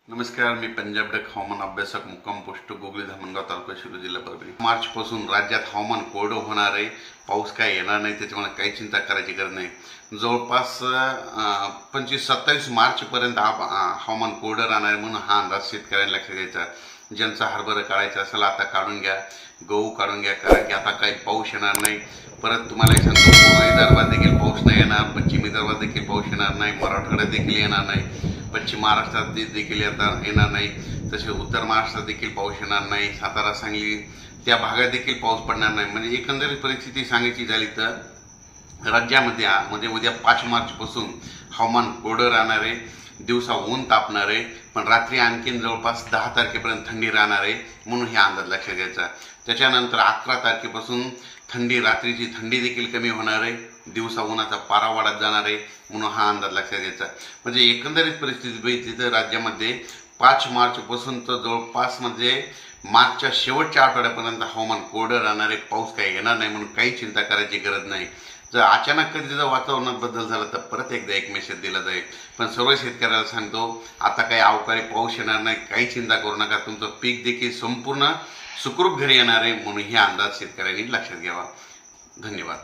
नमस्कार, मी पंजाब डक हवामान अभ्यासक मुक्काम पोस्ट गोगली धामणगाव तालुका शिरूर जिल्हा परभणी। मार्च पासून राज्यात हवामान कोरडं होणार आहे। पाऊस काय येणार नाही, त्याच्यामुळे काही चिंता करायची गरज नाही। जवळपास 25-27 मार्च पर्यंत हवामान कोरडं राहणार आहे, म्हणून हा अंदाज शेतकऱ्यांना लक्षात घ्यायचा। ज्यांचा हरभरा काढायचा असेल आता काढून घ्या, गहू काढून घ्या, कारण की आता काही पाऊस येणार नाही। परत तुम्हाला एक सांगतो, पूर्व विदर्भात देखील पाऊस नाही येणार, पश्चिम विदर्भात देखील पाऊस येणार नाही, मराठवाड्यात देखील येणार नाही, पश्चिम महाराष्ट्रात देखील येणार नाही, तसेच उत्तर महाराष्ट्रात देखील पाऊस येणार नाही, सातारा सांगली त्या भागात देखील पाऊस पडणार नाही। म्हणजे एकंदरीत परिस्थिती सांगायची झाली तर राज्यामध्ये म्हणजे उद्या 5 मार्च पासून हवामान कोरडं राहणार आहे, दिवसा ऊन तापणार आहे, पण रात्री आणखीन जवळपास 10 तारखेपर्यंत थंडी राहणार आहे, म्हणून हे अंदाज लक्षात घ्यायचा। त्याच्यानंतर 11 तारखेपासून रात्रीची थंडी देखील कमी होणार आहे, दिवसा उन्हाचा पारा वाढत जाणार आहे, म्हणून हा अंदाज लक्षात घ्यायचा। म्हणजे एकंदरीत परिस्थिती बघितली तर राज्यामध्ये 5 मार्च पासून तर जवळपास म्हणजे मार्चच्या शेवटच्या आठवड्यापर्यंत हवामान कोरडं राहणार आहे, पाऊस काही येणार नाही, म्हणून काही चिंता करायची गरज नाही। जर अचानक कधी जर वातावरणात बदल झाला तर परत एकदा एक मेसेज दिला जाईल, पण सर्व शेतकऱ्याला सांगतो आता काही अवकाळी पाऊस येणार नाही, काही चिंता करू नका, तुमचं पीक देखील संपूर्ण सुखरूप घरी येणार आहे, म्हणून हे अंदाज शेतकऱ्यांनी लक्षात घ्यावा। धन्यवाद।